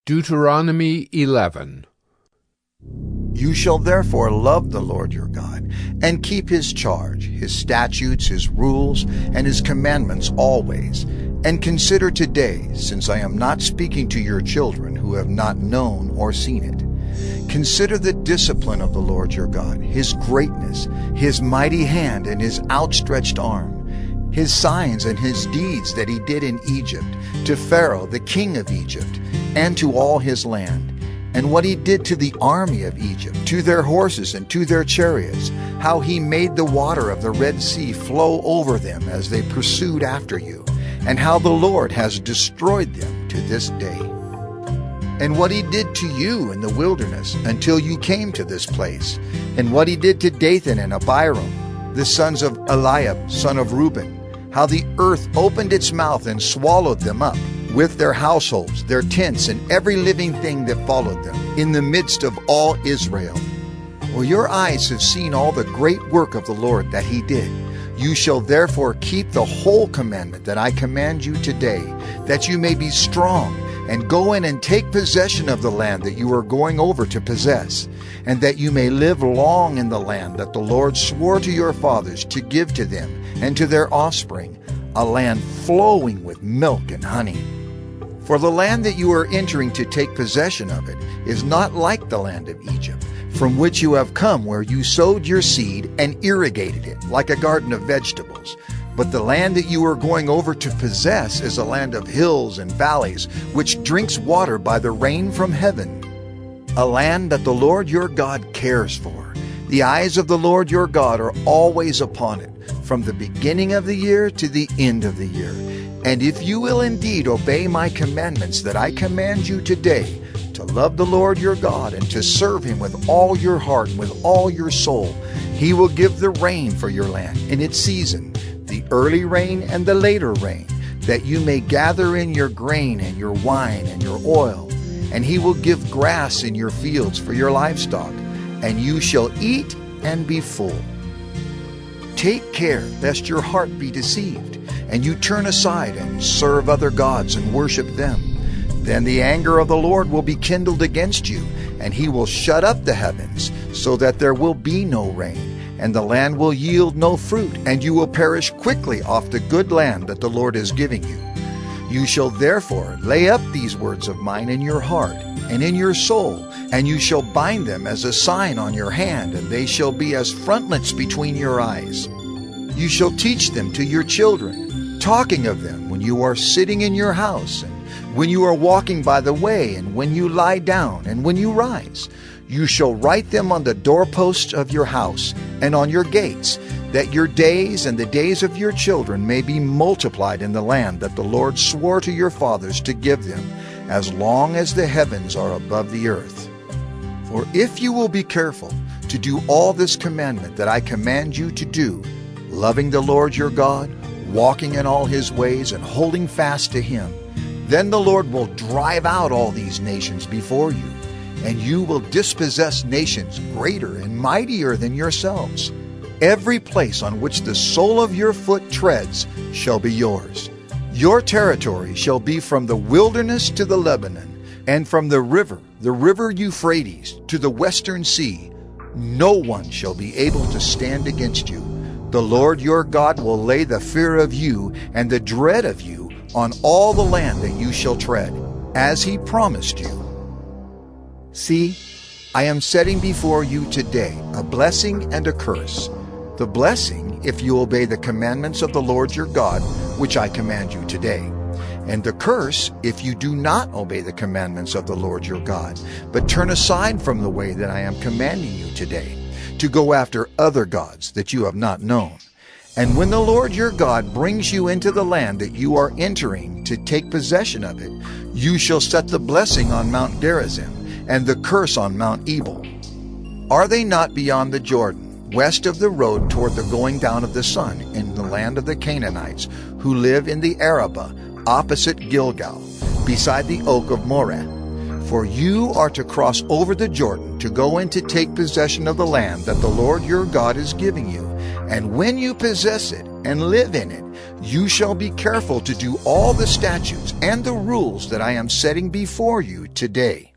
Deuteronomy 11. You shall therefore love the Lord your God, and keep his charge, his statutes, his rules, and his commandments always. And consider today, since I am not speaking to your children who have not known or seen it. Consider the discipline of the Lord your God, his greatness, his mighty hand, and his outstretched arm, his signs and his deeds that he did in Egypt, to Pharaoh the king of Egypt, and to all his land, and what he did to the army of Egypt, to their horses and to their chariots, how he made the water of the Red Sea flow over them as they pursued after you, and how the Lord has destroyed them to this day. And what he did to you in the wilderness until you came to this place, and what he did to Dathan and Abiram, the sons of Eliab, son of Reuben, how the earth opened its mouth and swallowed them up, with their households, their tents, and every living thing that followed them, in the midst of all Israel. For your eyes have seen all the great work of the Lord that he did. You shall therefore keep the whole commandment that I command you today, that you may be strong, and go in and take possession of the land that you are going over to possess, and that you may live long in the land that the Lord swore to your fathers to give to them and to their offspring, a land flowing with milk and honey. For the land that you are entering to take possession of it is not like the land of Egypt, from which you have come, where you sowed your seed and irrigated it like a garden of vegetables. But the land that you are going over to possess is a land of hills and valleys, which drinks water by the rain from heaven, a land that the Lord your God cares for. The eyes of the Lord your God are always upon it, from the beginning of the year to the end of the year. And if you will indeed obey my commandments that I command you today, to love the Lord your God and to serve him with all your heart and with all your soul, he will give the rain for your land in its season, the early rain and the later rain, that you may gather in your grain and your wine and your oil. And he will give grass in your fields for your livestock, and you shall eat and be full. Take care lest your heart be deceived, and you turn aside and serve other gods and worship them. Then the anger of the Lord will be kindled against you, and he will shut up the heavens, so that there will be no rain, and the land will yield no fruit, and you will perish quickly off the good land that the Lord is giving you. You shall therefore lay up these words of mine in your heart and in your soul, and you shall bind them as a sign on your hand, and they shall be as frontlets between your eyes. You shall teach them to your children, talking of them when you are sitting in your house, and when you are walking by the way, and when you lie down, and when you rise. You shall write them on the doorposts of your house and on your gates, that your days and the days of your children may be multiplied in the land that the Lord swore to your fathers to give them, as long as the heavens are above the earth. For if you will be careful to do all this commandment that I command you to do, loving the Lord your God, walking in all his ways, and holding fast to him, then the Lord will drive out all these nations before you, and you will dispossess nations greater and mightier than yourselves. Every place on which the sole of your foot treads shall be yours. Your territory shall be from the wilderness to the Lebanon, and from the river Euphrates, to the western sea. No one shall be able to stand against you. The Lord your God will lay the fear of you and the dread of you on all the land that you shall tread, as he promised you. See, I am setting before you today a blessing and a curse. The blessing, if you obey the commandments of the Lord your God, which I command you today. And the curse, if you do not obey the commandments of the Lord your God, but turn aside from the way that I am commanding you today, to go after other gods that you have not known. And when the Lord your God brings you into the land that you are entering to take possession of it, you shall set the blessing on Mount Gerizim, and the curse on Mount Ebal. Are they not beyond the Jordan, west of the road toward the going down of the sun, in the land of the Canaanites, who live in the Arabah, opposite Gilgal, beside the oak of Moreh? For you are to cross over the Jordan to go in to take possession of the land that the Lord your God is giving you. And when you possess it, and live in it, you shall be careful to do all the statutes and the rules that I am setting before you today.